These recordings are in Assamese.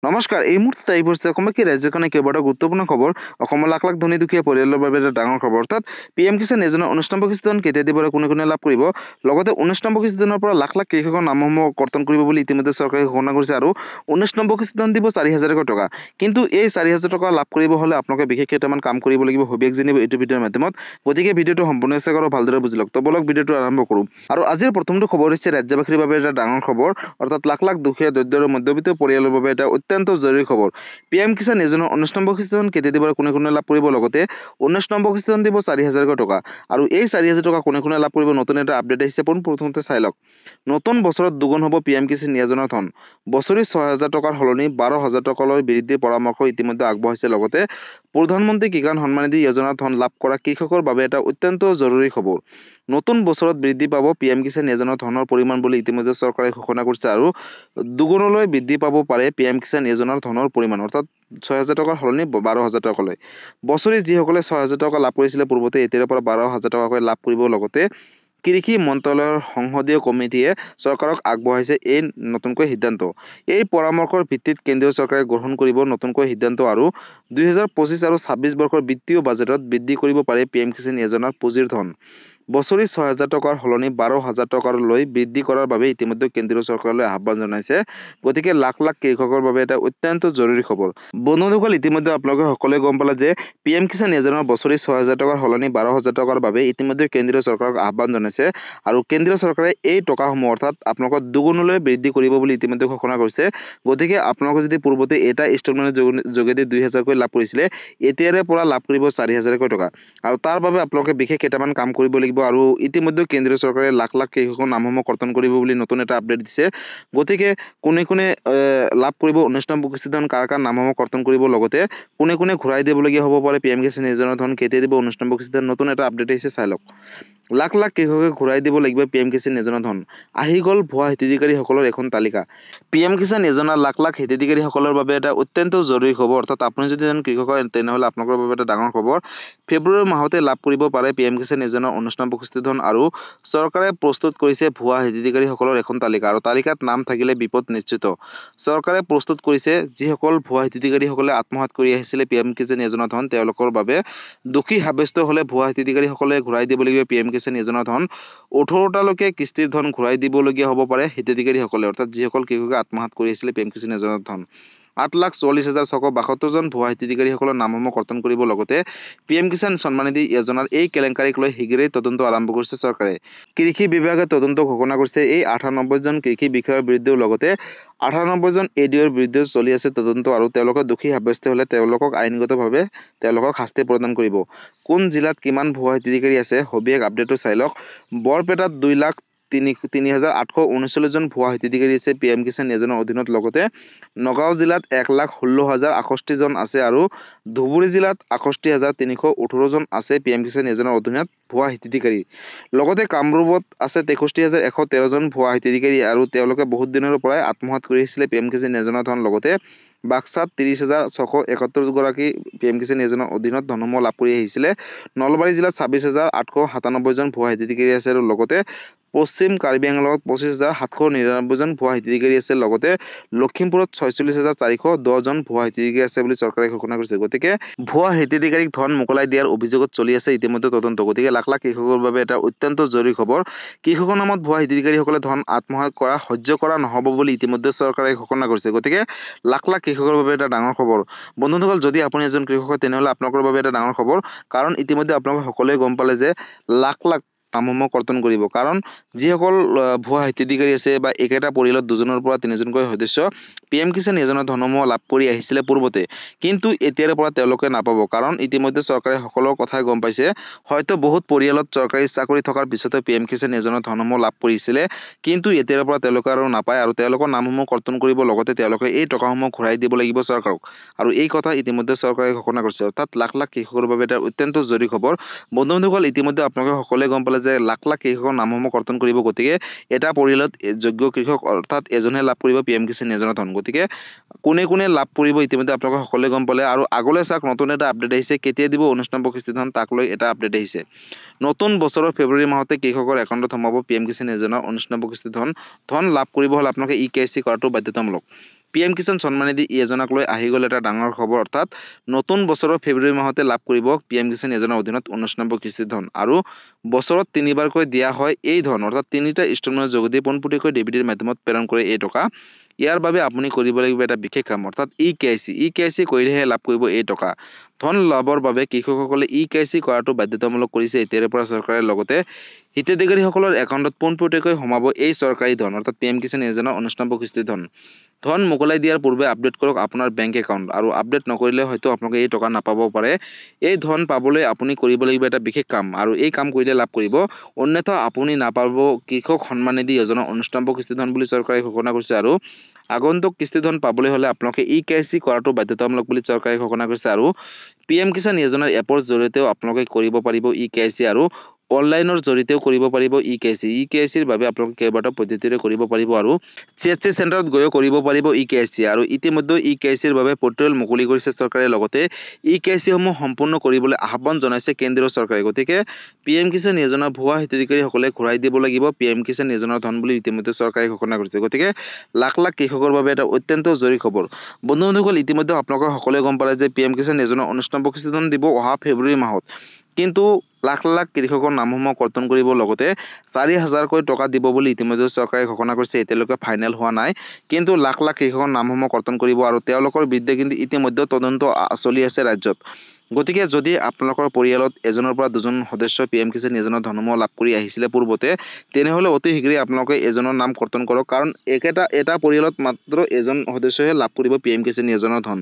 নমস্কাৰ, এই মুহূৰ্তত আহি পৰিছে অসমবাসী ৰাজ্যখনে কেইবাটাও গুৰুত্বপূৰ্ণ খবৰ। অসমৰ লাখ লাখ ধনী দুখীয়া পৰিয়ালৰ বাবে এটা ডাঙৰ খবৰ। অৰ্থাৎ PM কিষাণ যোজনাৰ 19 নম্বৰ কিস্তিধন কেতিয়া দিব আৰু কোনে কোনে লাভ কৰিব। লগতে 19 নম্বৰ কিস্তিধনৰ পৰা লাখ লাখ কৃষকৰ নামসমূহ কৰ্তন কৰিব বুলি ইতিমধ্যে চৰকাৰে ঘোষণা কৰিছে আৰু 19 নম্বৰ কিস্তিধন দিব 4,000 টকা। কিন্তু এই 4,000 টকা লাভ কৰিব হ'লে আপোনালোকে বিশেষ কেইটামান কাম কৰিব লাগিব। সবিশেষ জানিব এইটো ভিডিঅ'ৰ মাধ্যমত। গতিকে ভিডিঅ'টো সম্পূৰ্ণ চাওক আৰু ভালদৰে বুজি লওক। তো বলক ভিডিঅ'টো আৰম্ভ কৰোঁ। আৰু আজিৰ প্ৰথমটো খবৰ হৈছে ৰাজ্যবাসীৰ বাবে এটা ডাঙৰ খবৰ। অৰ্থাৎ লাখ লাখ দুখীয়া দৰিদ্ৰ আৰু মধ্যবিত্ত পৰিয়ালৰ বাবে এটা অত্যন্ত জৰুৰী খবৰ। PM কিষাণ যোজনাৰ 19 নম্বৰ কিস্তিধন কেতিয়া দিব আৰু কোনে কোনে লাভ কৰিব। লগতে 19 নম্বৰ কিস্তিধন দিব 4,000 টকা। আৰু এই 4,000 টকা কোনে কোনে লাভ কৰিব নতুন এটা আপডেট আহিছে। পোনপ্ৰথমতে চাই লওক। নতুন বছৰত দুগুণ হ'ব PM কিষাণ যোজনাৰ ধন। বছৰি 6,000 টকাৰ সলনি 12,000 টকালৈ বৃদ্ধিৰ পৰামৰ্শ ইতিমধ্যে আগবঢ়াইছে। লগতে প্ৰধানমন্ত্ৰী কিষাণ সন্মান নিধি যোজনাৰ ধন লাভ কৰা কৃষকৰ বাবে এটা অত্যন্ত জৰুৰী খবৰ। নতুন বছৰত বৃদ্ধি পাব PM কিষাণ যোজনাৰ ধনৰ পৰিমাণ বুলি ইতিমধ্যে চৰকাৰে ঘোষণা কৰিছে আৰু দুগুণলৈ বৃদ্ধি পাব পাৰে PM কিষাণ যোজনাৰ ধনৰ পৰিমাণ। অৰ্থাৎ 6,000 টকাৰ সলনি 12,000 টকালৈ। বছৰি যিসকলে 6,000 টকা লাভ কৰিছিলে পূৰ্বতে এতিয়াৰ পৰা 12,000 টকাকৈ লাভ কৰিব। লগতে কৃষি মন্ত্ৰালয়ৰ সংসদীয় কমিটিয়ে চৰকাৰক আগবঢ়াইছে এই নতুনকৈ সিদ্ধান্ত। এই পৰামৰ্শৰ ভিত্তিত কেন্দ্ৰীয় চৰকাৰে গ্ৰহণ কৰিব নতুনকৈ সিদ্ধান্ত আৰু 2025 আৰু 26 বৰ্ষৰ বিত্তীয় বাজেটত বৃদ্ধি কৰিব পাৰে PM কিষাণ যোজনাৰ পুঁজিৰ ধন। বছৰি 6,000 টকাৰ সলনি 12,000 টকালৈ বৃদ্ধি কৰাৰ বাবে ইতিমধ্যে কেন্দ্ৰীয় চৰকাৰলৈ আহ্বান জনাইছে। গতিকে লাখ লাখ কৃষকৰ বাবে এটা অত্যন্ত জৰুৰী খবৰ। বন্ধুসকল, ইতিমধ্যে আপোনালোকে সকলোৱে গম পালে যে PM কিষাণ যোজনাৰ বছৰি 6,000 টকাৰ সলনি 12,000 টকাৰ বাবে ইতিমধ্যে কেন্দ্ৰীয় চৰকাৰক আহ্বান জনাইছে আৰু কেন্দ্ৰীয় চৰকাৰে এই টকাসমূহ অৰ্থাৎ আপোনালোকক দুগুণলৈ বৃদ্ধি কৰিব বুলি ইতিমধ্যে ঘোষণা কৰিছে। গতিকে আপোনালোকে যদি পূৰ্বতে এটা ইনষ্টলমেণ্টৰ যোগেদি 2,000কৈ লাভ কৰিছিলে, এতিয়াৰে পৰা লাভ কৰিব 4,000কৈ টকা। আৰু তাৰ বাবে আপোনালোকে বিশেষ কেইটামান কাম কৰিব লাগিব। আৰু ইতিমধ্যে কেন্দ্ৰীয় চৰকাৰে লাখ লাখ কৃষকৰ নামসমূহ কৰ্তন কৰিব বুলি নতুন এটা আপডেট দিছে। গতিকে কোনে কোনে লাভ কৰিব 19 নম্বৰ কিস্তিধন, কাৰ কাৰ নামসমূহ কৰ্তন কৰিব, লগতে কোনে কোনে ঘূৰাই দিবলগীয়া হ'ব পাৰে PM কিষাণ যোজনাৰ ধন, কেতিয়া দিব 19 নম্বৰ কিস্তিধন, নতুন এটা আপডেট আহিছে। চাই লওক। লাখ লাখ কৃষকে ঘূৰাই দিব লাগিব PM কিষাণ যোজনাৰ ধন। আহি গ'ল ভুৱা হিতাধিকাৰীসকলৰ এখন তালিকা। PM কিষাণ যোজনাৰ লাখ লাখ হিতাধিকাৰীসকলৰ বাবে এটা অত্যন্ত জৰুৰী খবৰ। অৰ্থাৎ আপুনি যদি এজন কৃষক হয় তেনেহ'লে আপোনালোকৰ বাবে এটা ডাঙৰ খবৰ। ফেব্ৰুৱাৰী মাহতে লাভ কৰিব পাৰে PM কিষাণ যোজনাৰ 19 নম্বৰ কিস্তিধন আৰু চৰকাৰে প্ৰস্তুত কৰিছে ভুৱা হিতাধিকাৰীসকলৰ এখন তালিকা। আৰু তালিকাত নাম থাকিলে বিপদ নিশ্চিত। চৰকাৰে প্ৰস্তুত কৰিছে যিসকল ভুৱা হিতাধিকাৰীসকলে আত্মসাৎ কৰি আহিছিলে PM কিষাণ যোজনাৰ ধন, তেওঁলোকৰ বাবে দোষী সাব্যস্ত হ'লে ভুৱা হিতাধিকাৰীসকলে ঘূৰাই দিবলগীয়া PM কিষাণ যোজনাৰ ধন 18টালৈকে কিস্তিৰ ধন ঘূৰাই দিবলগীয়া হ'ব পাৰে হিতাধিকাৰীসকলে। অৰ্থাৎ যিসকল কৃষকে আত্মসাৎ কৰি আহিছিলে PM কিষাণ যোজনাৰ ধন। 8,44,672 জন ভুৱা হিতাধিকাৰীসকলৰ নামসমূহ কৰ্তন কৰিব। লগতে PM কিষাণ সন্মান নিধি যোজনাৰ এই কেলেংকাৰীক লৈ শীঘ্ৰেই তদন্ত আৰম্ভ কৰিছে চৰকাৰে। কৃষি বিভাগে তদন্ত ঘোষণা কৰিছে এই 98 জন কৃষি বিষয়াৰ বিৰুদ্ধেও। লগতে 98 জন ADOৰ বিৰুদ্ধেও চলি আছে তদন্ত আৰু তেওঁলোকে দোষী সাব্যস্ত হ'লে তেওঁলোকক আইনগতভাৱে শাস্তি প্ৰদান কৰিব। কোন জিলাত কিমান ভুৱা হিতাধিকাৰী আছে সবিশেষ আপডেটটো চাই লওক। বৰপেটাত 2,03,839 জন ভুৱা হিতাধিকাৰী আছে PM কিষাণ যোজনাৰ অধীনত। লগতে নগাঁও জিলাত 1,16,061 জন আছে আৰু ধুবুৰী জিলাত 61,318 জন আছে PM কিষাণ যোজনাৰ অধীনত ভুৱা হিতাধিকাৰী। লগতে কামৰূপত আছে 63,113 জন ভুৱা হিতাধিকাৰী আৰু তেওঁলোকে বহুত দিনৰ পৰাই আত্মসাৎ কৰি আহিছিলে PM কিষাণ যোজনাৰ ধন। লগতে বাক্সাত 30,671 গৰাকী PM কিষাণ যোজনাৰ অধীনত ধনসমূহ লাভ কৰি আহিছিলে। নলবাৰী জিলাত 26,897 জন ভুৱা হিতাধিকাৰী আছে আৰু লগতে পশ্চিম কাৰ্বি আংলঙত 25,799 জন ভুৱা হিতাধিকাৰী আছে। লগতে লখিমপুৰত 46,410 জন ভুৱা হিতাধিকাৰী আছে বুলি চৰকাৰে ঘোষণা কৰিছে। গতিকে ভুৱা হিতাধিকাৰীক ধন মোকলাই দিয়াৰ অভিযোগত চলি আছে ইতিমধ্যে তদন্ত। গতিকে লাখ লাখ কৃষকৰ বাবে এটা অত্যন্ত জৰুৰী খবৰ। কৃষকৰ নামত ভুৱা হিতাধিকাৰীসকলে ধন আত্মসাৎ কৰা সহ্য কৰা নহ'ব বুলি ইতিমধ্যে চৰকাৰে ঘোষণা কৰিছে। গতিকে লাখ লাখ কৃষকৰ বাবে এটা ডাঙৰ খবৰ। বন্ধুসকল, যদি আপুনি এজন কৃষক হয় তেনেহ'লে আপোনালোকৰ বাবে এটা ডাঙৰ খবৰ। কাৰণ ইতিমধ্যে আপোনালোকে সকলোৱে গম পালে যে লাখ লাখ নামসমূহ কৰ্তন কৰিব। কাৰণ যিসকল ভুৱা হিতাধিকাৰী আছে বা একেটা পৰিয়ালত 2জনৰ পৰা 3জনকৈ সদস্য PM কিষাণ যোজনাৰ ধনসমূহ লাভ কৰি আহিছিলে পূৰ্বতে, কিন্তু এতিয়াৰে পৰা তেওঁলোকে নাপাব। কাৰণ ইতিমধ্যে চৰকাৰে সকলো কথাই গম পাইছে। হয়তো বহুত পৰিয়ালত চৰকাৰী চাকৰি থকাৰ পিছতো PM কিষাণ যোজনাৰ ধনসমূহ লাভ কৰিছিলে, কিন্তু এতিয়াৰে পৰা তেওঁলোকে আৰু নাপায় আৰু তেওঁলোকৰ নামসমূহ কৰ্তন কৰিব। লগতে তেওঁলোকে এই টকাসমূহ ঘূৰাই দিব লাগিব চৰকাৰক। আৰু এই কথা ইতিমধ্যে চৰকাৰে ঘোষণা কৰিছে। অৰ্থাৎ লাখ লাখ কৃষকৰ বাবে এটা অত্যন্ত জৰুৰী খবৰ। বন্ধুসকল, ইতিমধ্যে আপোনালোকে সকলোৱে গম পালে যে লাখ লাখ কৃষকৰ নামসমূহ কৰ্তন কৰিব। গতিকে এটা পৰিয়ালত যোগ্য কৃষক অৰ্থাৎ এজনে লাভ কৰিব PM কিষাণ যোজনাৰ ধন। গতিকে কোনে কোনে লাভ কৰিব ইতিমধ্যে আপোনালোকে সকলোৱে গম পালে। আৰু আগলৈ চাওক, নতুন এটা আপডেট আহিছে। কেতিয়া দিব 19 নম্বৰ কিস্তিধন তাক লৈ এটা আপডেট আহিছে। নতুন বছৰৰ ফেব্ৰুৱাৰী মাহতে কৃষকৰ একাউণ্টত সোমাব PM কিষাণ যোজনাৰ 19 নম্বৰ কিস্তিধন। ধন লাভ কৰিব হ'লে আপোনালোকে EKYC কৰাটো বাধ্যতামূলক। PM কিষাণ সন্মান নিধি যোজনাক লৈ আহি গ'ল এটা ডাঙৰ খবৰ অৰ্থাৎ নতুন বছৰৰ ফেব্ৰুৱাৰী মাহতে লাভ কৰিব PM কিষাণ যোজনাৰ অধীনত 19 নম্বৰ কিস্তি ধন আৰু বছৰত 3বাৰকৈ দিয়া হয় এই ধন অৰ্থাৎ 3টা ইনষ্টলমেণ্টৰ যোগেদি পোনপটীয়াকৈ DBTৰ মাধ্যমত প্ৰেৰণ কৰে এই টকা ইয়াৰ বাবে আপুনি কৰিব লাগিব এটা বিশেষ কাম অৰ্থাৎ EKYC কৰিলেহে লাভ কৰিব এই টকা ধন লাভৰ বাবে কৃষকসকলে EKYC কৰাটো বাধ্যতামূলক কৰিছে এতিয়াৰে পৰা চৰকাৰে লগতে হিতাধিকাৰীসকলৰ একাউণ্টত পোনপটীয়াকৈ সোমাব এই চৰকাৰী ধন অৰ্থাৎ PM কিষাণ যোজনাৰ 19 নম্বৰ কিস্তি ধন মোকলাই দিয়াৰ পূৰ্বে আপডেট কৰক আপোনাৰ বেংক একাউণ্ট আৰু আপডেট নকৰিলে হয়তো আপোনালোকে এই টকা নাপাব পাৰে এই ধন পাবলৈ আপুনি কৰিব লাগিব এটা বিশেষ কাম আৰু এই কাম কৰিলে লাভ কৰিব অন্যথা আপুনি নাপাব কৃষক সন্মান নিধি যোজনা 19 নম্বৰ কিস্তি ধন বুলি চৰকাৰে ঘোষণা কৰিছে আৰু আগন্তুক কিস্তি ধন পাবলৈ হলে আপোনালোকে EKYC কৰাটো বাধ্যতামূলক বুলি চৰকাৰে ঘোষণা কৰিছে আৰু PM কিষাণ যোজনাৰ এপৰ জৰিয়তেও আপোনালোকে কৰিব পাৰিব EKYC আৰু অনলাইনৰ জৰিয়তেও কৰিব পাৰিব EKYCৰ বাবে আপোনালোকে কেইবাটাও পদ্ধতিৰে কৰিব পাৰিব আৰু CHC চেণ্টাৰত গৈও কৰিব পাৰিব EKYC আৰু ইতিমধ্যে EKYCৰ বাবে পৰ্টেল মুকলি কৰিছে চৰকাৰে লগতে EKYC সমূহ সম্পূৰ্ণ কৰিবলৈ আহ্বান জনাইছে কেন্দ্ৰীয় চৰকাৰে গতিকে PM কিষাণ যোজনাৰ ভুৱা হিতাধিকাৰীসকলে ঘূৰাই দিব লাগিব PM কিষাণ যোজনাৰ ধন বুলি ইতিমধ্যে চৰকাৰে ঘোষণা কৰিছে গতিকে লাখ লাখ কৃষকৰ বাবে এটা অত্যন্ত জৰুৰী খবৰ বন্ধুসকল ইতিমধ্যে আপোনালোকে সকলোৱে গম পালে যে PM কিষাণ যোজনাৰ 19 নম্বৰ কিস্তি ধন দিব অহা ফেব্ৰুৱাৰী মাহত কিন্তু লাখ লাখ কৃষকৰ নামসমূহ কৰ্তন কৰিব লগতে 4,000কৈ টকা দিব বুলি ইতিমধ্যে চৰকাৰে ঘোষণা কৰিছে এতিয়ালৈকে ফাইনেল হোৱা নাই কিন্তু লাখ লাখ কৃষকৰ নামসমূহ কৰ্তন কৰিব আৰু তেওঁলোকৰ বিৰুদ্ধে কিন্তু ইতিমধ্যে তদন্ত চলি আছে ৰাজ্যত গতিকে যদি আপোনালোকৰ পৰিয়ালত এজনৰ পৰা দুজন সদস্য PM কিষাণ যোজনাৰ ধনসমূহ লাভ কৰি আহিছিলে পূৰ্বতে তেনেহলে অতি শীঘ্ৰে আপোনালোকে এজনৰ নাম কৰ্তন কৰক কাৰণ এটা পৰিয়ালত মাত্ৰ এজন সদস্যহে লাভ কৰিব PM কিষাণ যোজনাৰ ধন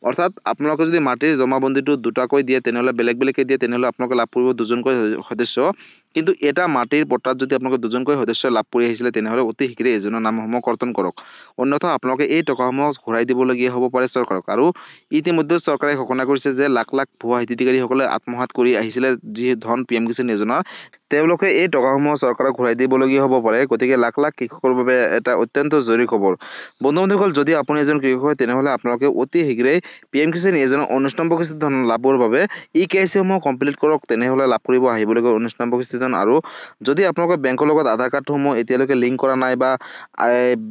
অৰ্থাৎ আপোনালোকে যদি মাটিৰ জমাবন্দীটো দুটাকৈ দিয়ে তেনেহলে বেলেগ বেলেগকৈ দিয়ে তেনেহলে আপোনালোকে লাভ কৰিব দুজনকৈ সদস্য কিন্তু এটা মাটিৰ পট্টাত যদি আপোনালোকে দুজনকৈ সদস্য লাভ কৰি আহিছিলে তেনেহলে অতি শীঘ্ৰে এজনৰ নামসমূহ কৰ্তন কৰক অন্যথা আপোনালোকে এই টকাসমূহ ঘূৰাই দিবলগীয়া হ'ব পাৰে চৰকাৰক আৰু ইতিমধ্যে চৰকাৰে ঘোষণা কৰিছে যে লাখ লাখ ভুৱা হিতাধিকাৰীসকলে আত্মসাৎ কৰি আহিছিলে যি ধন PM কিষাণ যোজনাৰ তেওঁলোকে এই টকাসমূহ চৰকাৰক ঘূৰাই দিবলগীয়া হ'ব পাৰে গতিকে লাখ লাখ কৃষকৰ বাবে এটা অত্যন্ত জৰুৰী খবৰ বন্ধুসকল যদি আপুনি এজন কৃষক হয় তেনেহলে আপোনালোকে অতি শীঘ্ৰে PM কিষাণ যোজনাৰ 19 নম্বৰ কিস্তি ধন লাভৰ বাবে EKYC সমূহ কমপ্লিট কৰক তেনেহলে লাভ কৰিব আহিবলগীয়া 19 নম্বৰ কিস্তি ধন আৰু যদি আপোনালোকে বেংকৰ লগত আধাৰ কাৰ্ডসমূহ এতিয়ালৈকে লিংক কৰা নাই বা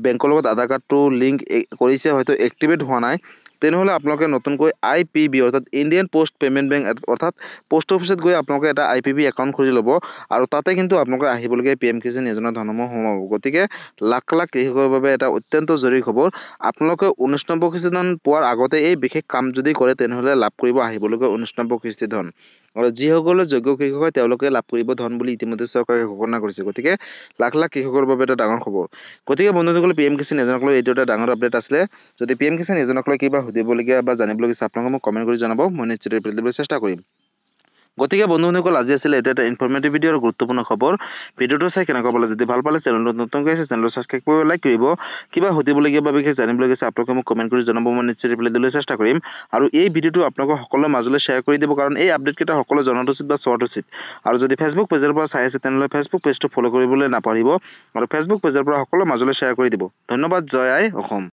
বেংকৰ লগত আধাৰ কাৰ্ডটো লিংক কৰিছে হয়তো এক্টিভেট হোৱা নাই তেনেহলে আপোনালোকে নতুনকৈ IPB অৰ্থাৎ ইণ্ডিয়ান পোষ্ট পেমেণ্ট বেংক অৰ্থাৎ পোষ্ট অফিচত গৈ আপোনালোকে এটা IPB একাউণ্ট খুলি ল'ব আৰু তাতে কিন্তু আপোনালোকে আহিবলগীয়া PM কিষাণ যোজনাৰ ধনসমূহ সোমাব গতিকে লাখ লাখ কৃষকৰ বাবে এটা অত্যন্ত জৰুৰী খবৰ আপোনালোকে 19 নম্বৰ কিস্তি ধন পোৱাৰ আগতে এই বিশেষ কাম যদি কৰে তেনেহলে লাভ কৰিব আহিবলগীয়া 19 নম্বৰ কিস্তি ধন আৰু যিসকলে যোগ্য কৃষক হয় তেওঁলোকে লাভ কৰিব ধন বুলি ইতিমধ্যে চৰকাৰে ঘোষণা কৰিছে গতিকে লাখ লাখ কৃষকৰ বাবে এটা ডাঙৰ খবৰ গতিকে বন্ধুসকল PM কিষাণ যোজনাক লৈ এইটো এটা ডাঙৰ আপডেট আছিলে যদি PM কিষাণ যোজনাক লৈ কিবা সুধিবলগীয়া বা জানিবলগীয়া আছে আপোনালোকে মোক কমেণ্ট কৰি জনাব মই নিশ্চিত ৰিপ্লাই দিবলৈ চেষ্টা কৰিম গতিকে বন্ধুসকল আজি আছিলে এটা ইনফৰমেটিভ ভিডিঅ আৰু গুৰুত্বপূৰ্ণ খবৰ ভিডিঅটো চাই কেনেকুৱা পালে যদি ভাল পালে চেনেলটো নতুনকৈ আছে চেনেলটো ছাবস্ক্ৰাইব কৰি লাইক কৰিব কিবা সুধিবলগীয়া বা বিশেষ জানিবলগীয়া আছে আপোনালোকে মোক কমেণ্ট কৰি জনাব মই নিশ্চিত ৰিপ্লাই দিবলৈ চেষ্টা কৰিম আৰু এই ভিডিঅটো আপোনালোকৰ সকলোৰে মাজলৈ শ্বেয়াৰ কৰি দিব কাৰণ এই আপডেটকেইটা সকলো জনাটো উচিত বা চোৱাটো উচিত আৰু যদি ফেচবুক পেজৰ পৰা চাই আছে তেনেহলে ফেচবুক পেজটো ফলো কৰিবলৈ নাপাহৰিব আৰু ফেচবুক পেজৰ পৰা সকলো মাজলৈ শ্বেয়াৰ কৰি দিব ধন্যবাদ জয় আই অসম